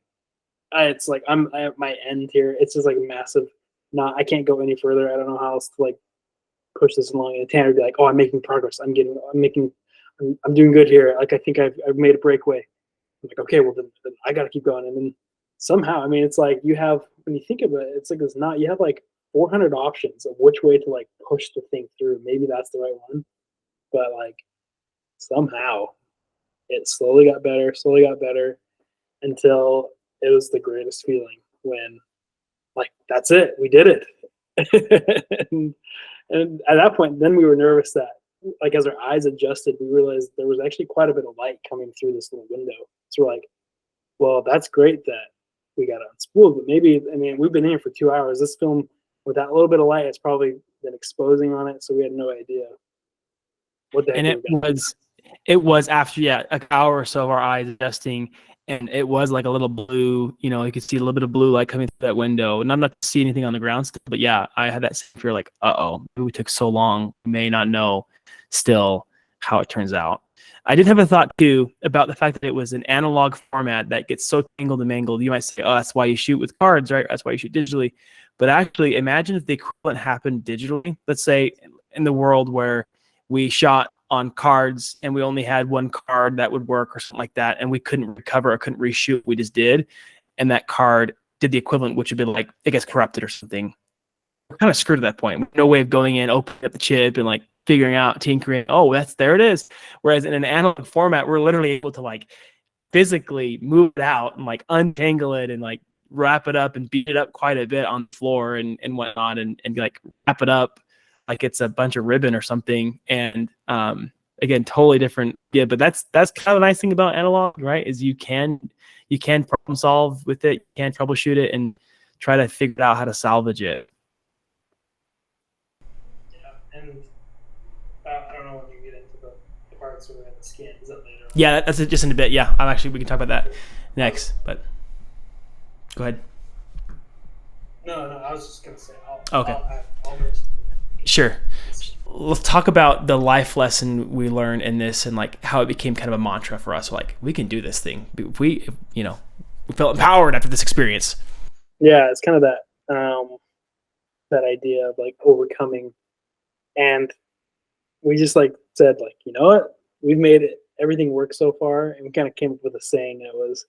[SPEAKER 2] it's like I'm at my end here. It's just like a massive. Not, I can't go any further. I don't know how else to like push this along. And Tanner would be like, "Oh, I'm making progress. I'm doing good here. Like I think I've made a breakaway." I'm like, "Okay, well then I got to keep going." And then somehow, I mean, it's like you have, when you think of it, it's like it's not. You have like 400 options of which way to like push the thing through. Maybe that's the right one, but like somehow it slowly got better, until it was the greatest feeling when, like, that's it, we did it. and at that point, then we were nervous that, like, as our eyes adjusted, we realized there was actually quite a bit of light coming through this little window. So we're like, well, that's great that we got unspooled, but maybe, I mean, we've been in here for 2 hours. This film, with that little bit of light, it's probably been exposing on it, so we had no idea what the heck
[SPEAKER 1] And
[SPEAKER 2] we were going to.
[SPEAKER 1] it was after, yeah, an hour or so of our eyes adjusting, and it was like a little blue, you could see a little bit of blue light coming through that window. And I'm not to see anything on the ground still, but yeah, I had that same fear, like, maybe we took so long, we may not know still. how it turns out. I did have a thought too about the fact that it was an analog format that gets so tangled and mangled. You might say, oh, that's why you shoot with cards, right? That's why you shoot digitally. But actually, imagine if the equivalent happened digitally. Let's say in the world where we shot on cards and we only had one card that would work or something like that, and we couldn't recover or couldn't reshoot. We just did, and that card did the equivalent, which would be like it gets corrupted or something. We're kind of screwed at that point. No way of going in, opening up the chip, and like figuring out, tinkering. Oh, there it is. Whereas in an analog format, we're literally able to like physically move it out and like untangle it and like wrap it up and beat it up quite a bit on the floor and whatnot and like wrap it up like it's a bunch of ribbon or something. And again, totally different. Yeah, but that's kind of the nice thing about analog, right? Is you can problem solve with it, you can troubleshoot it and try to figure out how to salvage it.
[SPEAKER 2] Yeah, and I don't know when you get into the parts where we have the scan. Is that later?
[SPEAKER 1] Yeah, that's just in a bit. Yeah, we can talk about that next. But go ahead.
[SPEAKER 2] No, I was just gonna say.
[SPEAKER 1] Okay.
[SPEAKER 2] I'll mention it.
[SPEAKER 1] Sure. Let's talk about the life lesson we learned in this and like how it became kind of a mantra for us. Like we can do this thing. We felt empowered after this experience.
[SPEAKER 2] Yeah, it's kind of that idea of like overcoming, and we just like said like, you know what, we've made it everything work so far, and we kind of came up with a saying that was,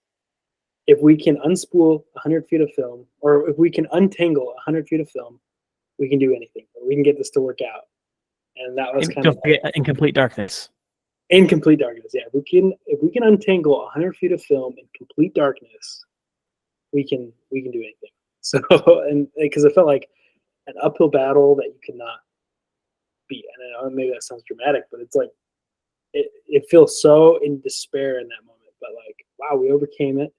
[SPEAKER 2] if we can unspool 100 feet of film, or if we can untangle 100 feet of film, we can do anything. We can get this to work out. And that was kind of
[SPEAKER 1] in complete darkness.
[SPEAKER 2] In complete darkness, yeah. If we can untangle 100 feet of film in complete darkness, we can do anything. So, and because it felt like an uphill battle that you could not beat. And I know maybe that sounds dramatic, but it's like it feels so in despair in that moment. But like, wow, we overcame it.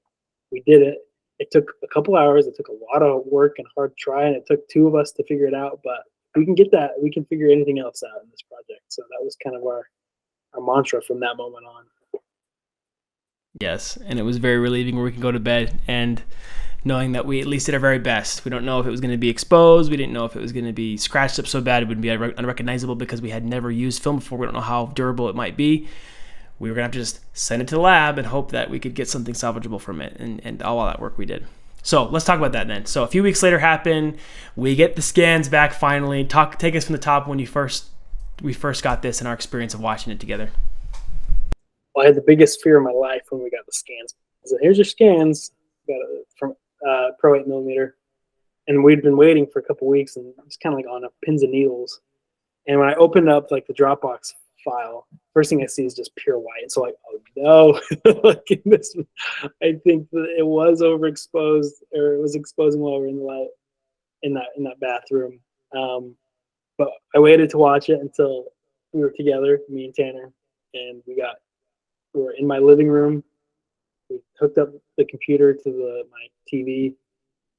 [SPEAKER 2] We did it. It took a couple hours. It took a lot of work and hard try, and it took two of us to figure it out. But we can get that. We can figure anything else out in this project. So that was kind of our mantra from that moment on.
[SPEAKER 1] Yes, and it was very relieving where we can go to bed and knowing that we at least did our very best. We don't know if it was going to be exposed. We didn't know if it was going to be scratched up so bad it would be unrecognizable because we had never used film before. We don't know how durable it might be. We were going to have to just send it to the lab and hope that we could get something salvageable from it and all that work we did. So let's talk about that then. So a few weeks later happened. We get the scans back finally. Take us from the top when we first got this and our experience of watching it together.
[SPEAKER 2] Well, I had the biggest fear of my life when we got the scans. So here's your scans. Got it from Pro 8mm, and we'd been waiting for a couple weeks and it's kind of like on a pins and needles. And when I opened up like the Dropbox file, first thing I see is just pure white. So like, oh no, like this, I think that it was overexposed, or it was exposing while we were in the light in that bathroom. But I waited to watch it until we were together, me and Tanner, and we were in my living room. We hooked up the computer to my TV,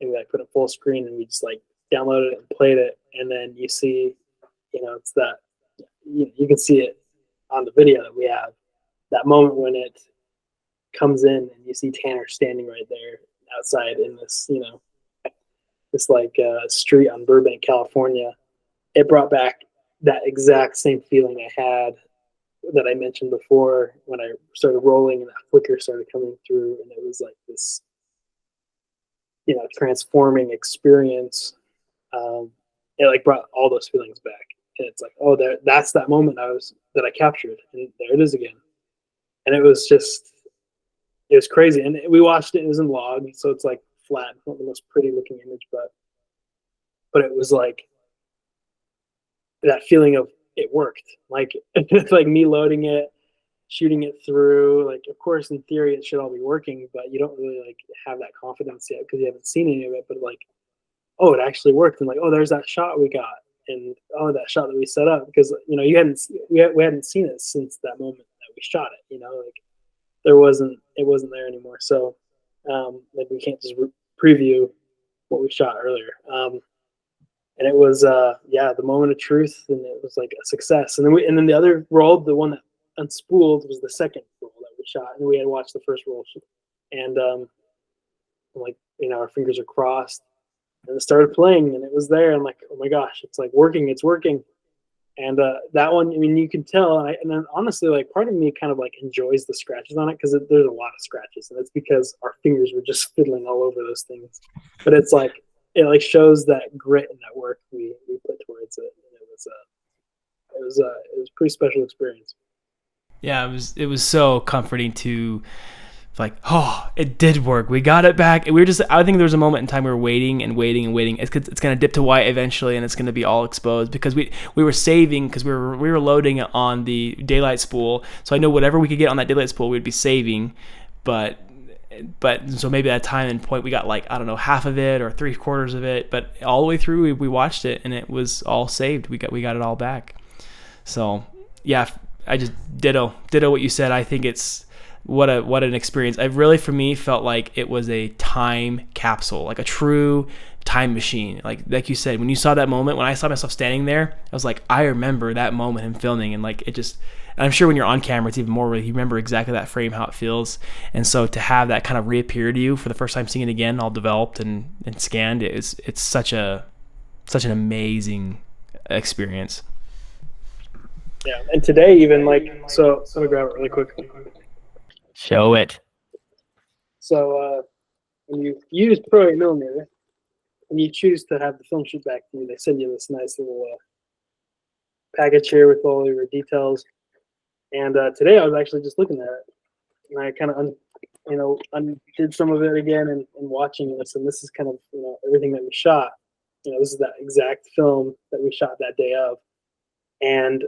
[SPEAKER 2] and we like put it full screen, and we just like downloaded it and played it. And then you see, it's that you can see it on the video that we have. That moment when it comes in, and you see Tanner standing right there outside in this, this like street on Burbank, California. It brought back that exact same feeling I had that I mentioned before when I started rolling and that flicker started coming through, and it was like this, transforming experience. It like brought all those feelings back, and it's like, oh, that's that moment that I captured, and there it is again. And it was crazy. And we watched it. It was in log, so it's like flat, not the most pretty looking image, but it was like that feeling of it worked. Like it's like me loading it, shooting it through. Like, of course, in theory, it should all be working, but you don't really like have that confidence yet because you haven't seen any of it. But like, oh, it actually worked, and like, oh, there's that shot we got, and oh, that shot that we set up, because we hadn't seen it since that moment that we shot it. Like it wasn't there anymore. So like we can't just preview what we shot earlier. And it was the moment of truth, and it was like a success. And then the other roll, the one that unspooled, was the second roll that we shot, and we had watched the first roll, and like our fingers are crossed, and it started playing, and it was there. I'm like, oh my gosh, it's like working, it's working. And that one, I mean, you can tell. And then honestly, like part of me kind of like enjoys the scratches on it because there's a lot of scratches, and it's because our fingers were just fiddling all over those things. But it's like it like shows that grit and that work we put towards it. And it was a pretty special experience.
[SPEAKER 1] Yeah, it was so comforting to like, oh, it did work. We got it back. And we were just, I think there was a moment in time we were waiting and waiting and waiting. It's going to dip to white eventually, and it's going to be all exposed because we were saving because we were loading it on the daylight spool. So I know whatever we could get on that daylight spool, we'd be saving. But so maybe at a time and point we got like, I don't know, half of it or 3/4 of it, but all the way through we watched it and it was all saved. We got it all back. So yeah, I just ditto what you said. I think it's what an experience. I really, for me, felt like it was a time capsule, like a true time machine. Like you said, when you saw that moment, when I saw myself standing there, I was like, I remember that moment, him filming, and like it just. And I'm sure when you're on camera, it's even more. You remember exactly that frame, how it feels, and so to have that kind of reappear to you for the first time, seeing it again, all developed and scanned, it's such an amazing experience.
[SPEAKER 2] Yeah, and today even like so. Let me grab it really quick.
[SPEAKER 1] Show it.
[SPEAKER 2] So when you use Pro 8 millimeter and you choose to have the film shoot back to you, they send you this nice little package here with all your details. And today I was actually just looking at it, and I kind of undid some of it again and watching this, and this is kind of everything that we shot. This is that exact film that we shot that day of, and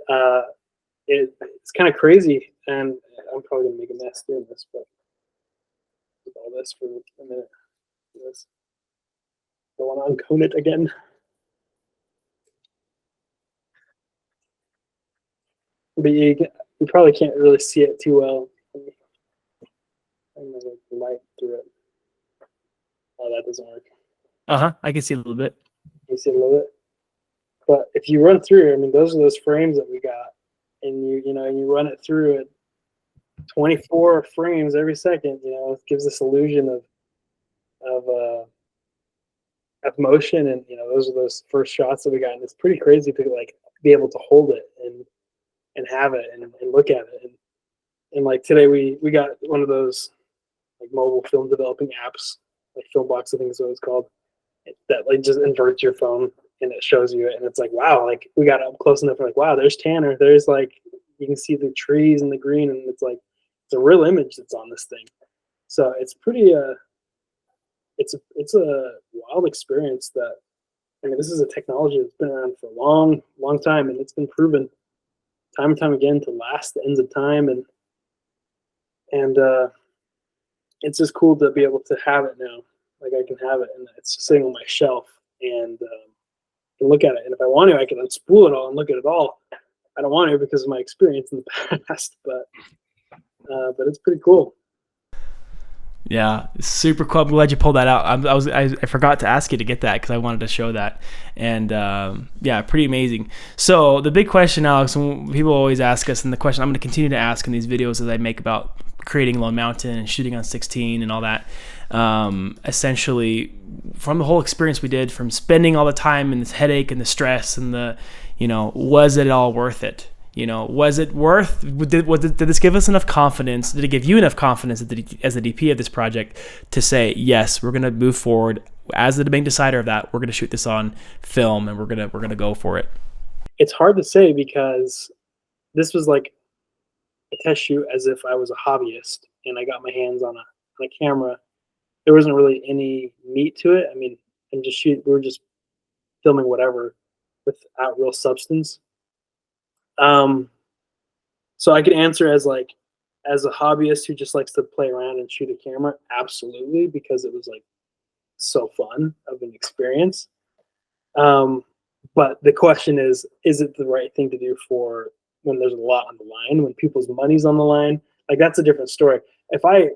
[SPEAKER 2] it's kind of crazy. And I'm probably gonna make a mess doing this, but all this for a minute. This. I want to uncone it again. But you probably can't really see it too well. I'm gonna get the light through it. Oh, that doesn't work.
[SPEAKER 1] I can see a little bit.
[SPEAKER 2] You see a little bit. But if you run through, I mean, those are those frames that we got, and you run it through at 24 frames every second. It gives this illusion of motion, and those are those first shots that we got, and it's pretty crazy to like be able to hold it and have it and look at it, and like today we got one of those like mobile film developing apps, like Filmbox, I think is what it's called, that like just inverts your phone and it shows you it, and it's like, wow, like we got up close enough, like, wow, there's Tanner, there's like you can see the trees and the green, and it's like it's a real image that's on this thing. So it's pretty it's a wild experience. That I mean, this is a technology that's been around for a long time, and it's been proven time and time again to last the ends of time, and it's just cool to be able to have it now. Like I can have it, and it's just sitting on my shelf, and can look at it. And if I want to, I can unspool it all and look at it all. I don't want to because of my experience in the past, but it's pretty cool.
[SPEAKER 1] Yeah, super cool. I'm glad you pulled that out. I forgot to ask you to get that because I wanted to show that, and yeah, pretty amazing. So the big question, Alex, and people always ask us, and the question I'm going to continue to ask in these videos as I make about creating Lone Mountain and shooting on 16 and all that, essentially from the whole experience we did, from spending all the time and this headache and the stress and the, was it all worth it? Was it worth? Did this give us enough confidence? Did it give you enough confidence as the DP of this project to say, yes, we're going to move forward as the main decider of that? We're going to shoot this on film, and we're gonna go for it.
[SPEAKER 2] It's hard to say because this was like a test shoot, as if I was a hobbyist and I got my hands on a camera. There wasn't really any meat to it. I mean, we were just filming whatever without real substance. So I could answer as a hobbyist who just likes to play around and shoot a camera, absolutely, because it was like so fun of an experience. But the question is it the right thing to do for when there's a lot on the line, when people's money's on the line? Like that's a different story. If I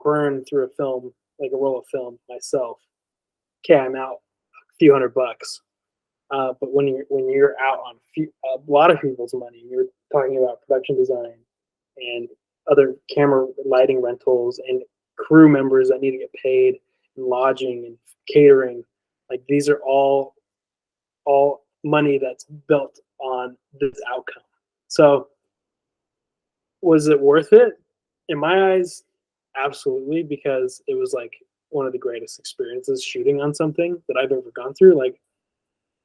[SPEAKER 2] burn through a film, like a roll of film myself, okay, I'm out a few $100. But when you're out on a lot of people's money, you're talking about production design and other camera lighting rentals and crew members that need to get paid, and lodging and catering. Like these are all money that's built on this outcome. So was it worth it? In my eyes, absolutely, because it was like one of the greatest experiences shooting on something that I've ever gone through.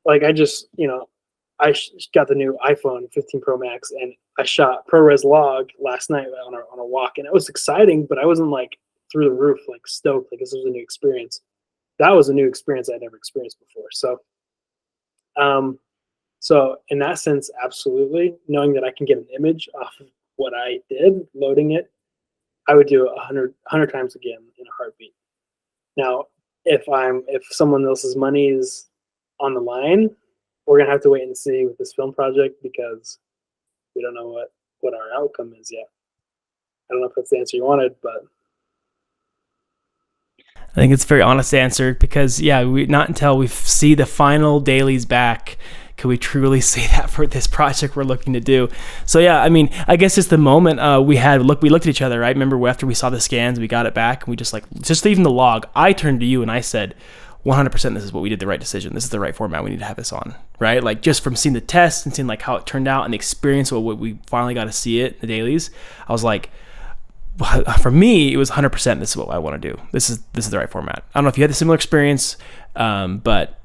[SPEAKER 2] Like I just, got the new iPhone 15 Pro Max, and I shot ProRes log last night on a walk, and it was exciting, but I wasn't like through the roof, like stoked, like this was a new experience. That was a new experience I'd never experienced before. Um, so in that sense, absolutely, knowing that I can get an image off of what I did, loading it, I would do it 100 times again in a heartbeat. Now, if someone else's money is on the line, we're gonna have to wait and see with this film project because we don't know what our outcome is yet. I don't know if that's the answer you wanted, but
[SPEAKER 1] I think it's a very honest answer because we not until we see the final dailies back can we truly say that for this project we're looking to do. So I mean, I guess it's the moment we looked at each other, right? Remember after we saw the scans, we got it back, and we just leaving the log. I turned to you and I said, 100% this is what we did, the right decision. This is the right format we need to have this on, right? Like just from seeing the test and seeing like how it turned out and the experience of what we finally got to see it, the dailies, I was like, for me, it was 100%. This is what I want to do. This is the right format. I don't know if you had a similar experience, but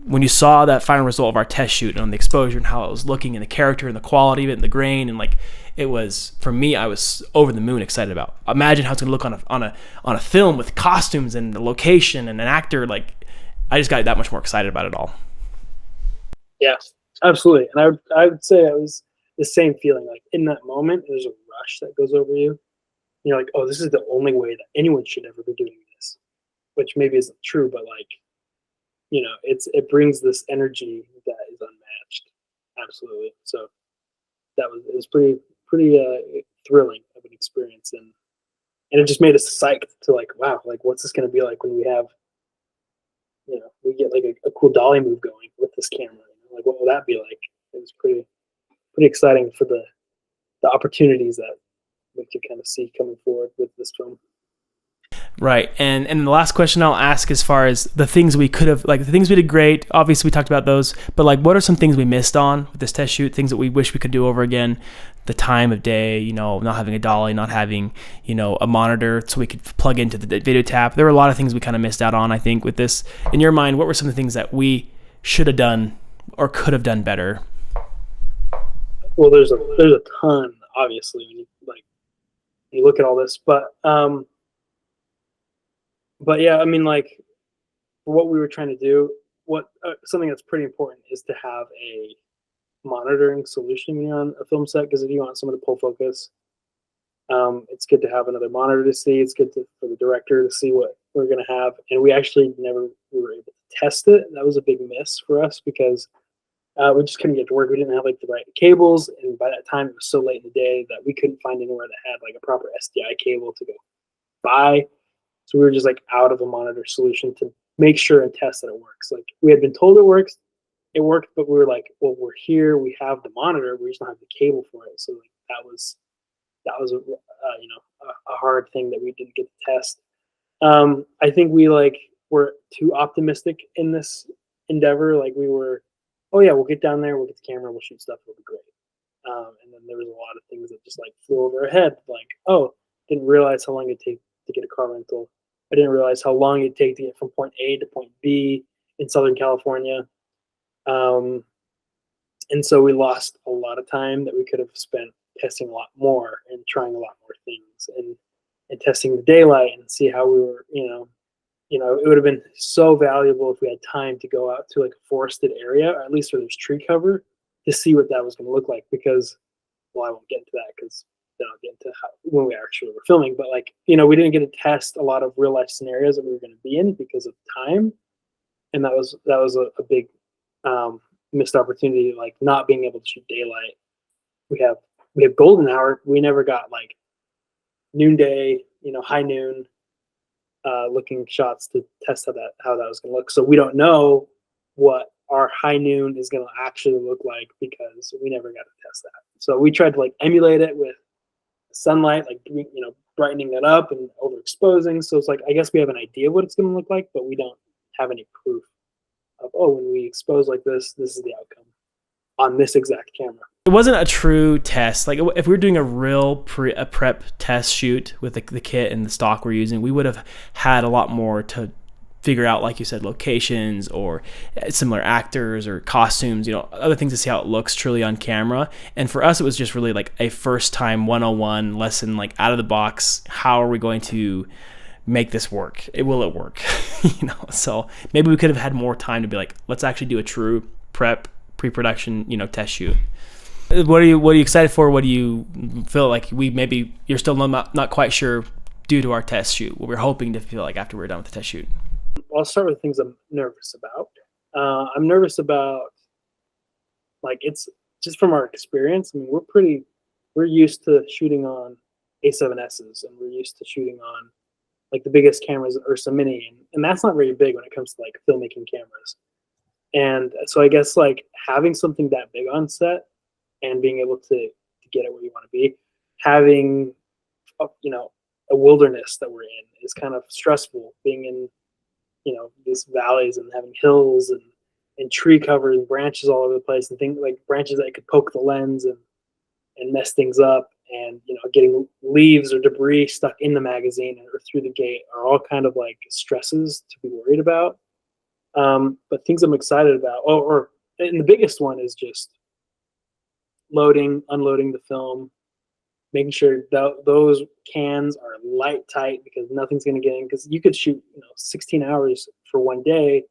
[SPEAKER 1] when you saw that final result of our test shoot and on the exposure and how it was looking and the character and the quality of it and the grain and like it was, for me, I was over the moon excited about. Imagine how it's gonna look on a film with costumes and the location and an actor. Like I just got that much more excited about it all.
[SPEAKER 2] yes, absolutely. And I would say it was the same feeling. Like in that moment, there's a rush that goes over you. You're like, oh, this is the only way that anyone should ever be doing this, which maybe isn't true, but like, it brings this energy that is unmatched. Absolutely. So it was pretty thrilling of an experience, and it just made us psyched to like, wow, like what's this going to be like when we have, we get like a cool dolly move going with this camera. Like what will that be like? It was pretty exciting for the opportunities that we could kind of see coming forward with this film.
[SPEAKER 1] Right. And the last question I'll ask as far as the things we could have, like the things we did great, obviously we talked about those, but like what are some things we missed on with this test shoot, things that we wish we could do over again? The time of day, not having a dolly, not having, a monitor so we could plug into the video tap. There were a lot of things we kind of missed out on, I think, with this. In your mind, what were some of the things that we should have done or could have done better?
[SPEAKER 2] Well, there's a ton, obviously, when you look at all this, but yeah, I mean, like for what we were trying to do, something that's pretty important is to have a monitoring solution when you're on a film set, because if you want someone to pull focus, it's good to have another monitor to see. It's good for the director to see what we're going to have. And we actually we were able to test it. That was a big miss for us because we just couldn't get to work. We didn't have like the right cables, and by that time it was so late in the day that we couldn't find anywhere that had like a proper SDI cable to go buy. So we were just like out of a monitor solution to make sure and test that it works. Like we had been told it worked, but we were like, well, we're here, we have the monitor, we just don't have the cable for it. So like that was a hard thing that we didn't get to test. I think we were too optimistic in this endeavor. Like we were, oh yeah, we'll get down there, we'll get the camera, we'll shoot stuff, it'll be great. And then there was a lot of things that just like flew over our head. Like, oh, didn't realize how long it'd take to get a car rental. I didn't realize how long it'd take to get from point A to point B in Southern California. And so we lost a lot of time that we could have spent testing a lot more and trying a lot more things and testing the daylight and see how we were, it would have been so valuable if we had time to go out to like a forested area, or at least where there's tree cover, to see what that was going to look like. Because, well, I won't get into that because then I'll get into when we actually were filming. But we didn't get to test a lot of real life scenarios that we were going to be in because of time, and that was a big missed opportunity. Like not being able to shoot daylight. We have golden hour. We never got like noonday, high noon looking shots to test how that was going to look. So we don't know what our high noon is going to actually look like because we never got to test that. So we tried to like emulate it with sunlight, like brightening it up and overexposing. So it's like I guess we have an idea of what it's going to look like, but we don't have any proof of, oh, when we expose like this is the outcome on this exact camera.
[SPEAKER 1] It wasn't a true test. Like if we were doing a real prep test shoot with the kit and the stock we're using, we would have had a lot more to figure out, like you said, locations or similar actors or costumes, other things to see how it looks truly on camera. And for us, it was just really like a first time 101 lesson, like out of the box. How are we going to make this work? Will it work? So maybe we could have had more time to be like, let's actually do a true pre-production, test shoot. What are you excited for? What do you feel like you're still not quite sure due to our test shoot? What we're hoping to feel like after we're done with the test shoot.
[SPEAKER 2] I'll start with things I'm nervous about. I'm nervous about, like, it's just from our experience. I mean, we're used to shooting on A7Ss, and we're used to shooting on like the biggest cameras, Ursa Mini, and that's not very big when it comes to like filmmaking cameras. And so I guess like having something that big on set and being able to get it where you want to be, having a wilderness that we're in is kind of stressful. Being in these valleys and having hills and tree cover and branches all over the place, and things like branches that could poke the lens and mess things up, and getting leaves or debris stuck in the magazine or through the gate are all kind of like stresses to be worried about. But things I'm excited about, and the biggest one is just loading, unloading the film, making sure those cans are light tight because nothing's going to get in. Because you could shoot 16 hours for one day,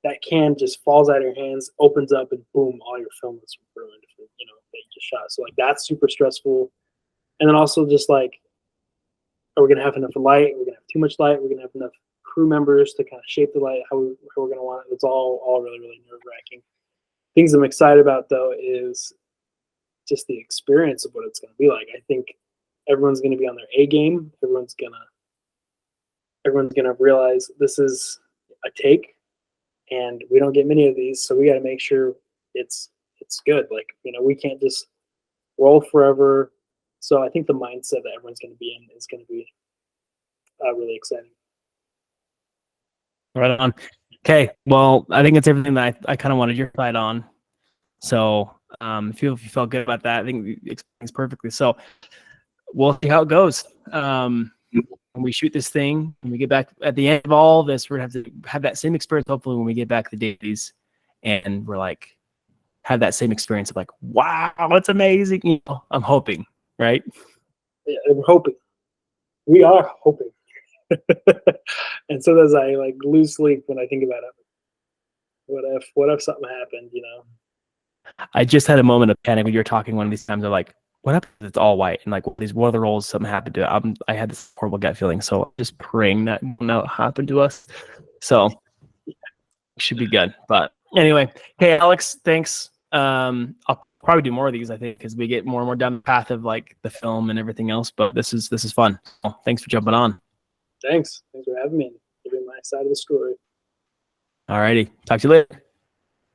[SPEAKER 2] that can just falls out of your hands, opens up, and boom, all your film is ruined. That you just shot. So like that's super stressful. And then also just like, are we going to have enough light? Are we going to have too much light? We're going to have enough crew members to kind of shape the light how we're going to want it. It's all really, really nerve wracking. Things I'm excited about though is just the experience of what it's going to be like. I think everyone's going to be on their A game. Everyone's going to realize this is a take, and we don't get many of these, so we got to make sure it's good. Like we can't just roll forever. So I think the mindset that everyone's going to be in is going to be really exciting.
[SPEAKER 1] Right on. Okay. Well, I think it's everything that I kind of wanted your side on. So if you felt good about that, I think it explains perfectly. So we'll see how it goes. When we shoot this thing, when we get back at the end of all this, we're going to have to have that same experience, hopefully, when we get back to the dailies, and we're like, have that same experience of like, wow, it's amazing. I'm hoping, right?
[SPEAKER 2] Yeah, we're hoping. We are hoping. And sometimes I like lose sleep when I think about it. What if something happened,
[SPEAKER 1] I just had a moment of panic when you were talking one of these times. I'm like, what happens if it's all white? And like, what are the roles something happened to it? I had this horrible gut feeling. So I'm just praying that won't happen to us. So should be good. But anyway, hey, Alex, thanks. I'll probably do more of these, I think, as we get more and more down the path of like the film and everything else. But this is fun. Well, thanks for jumping on.
[SPEAKER 2] Thanks for having me and giving my side of the story.
[SPEAKER 1] All righty. Talk to you later.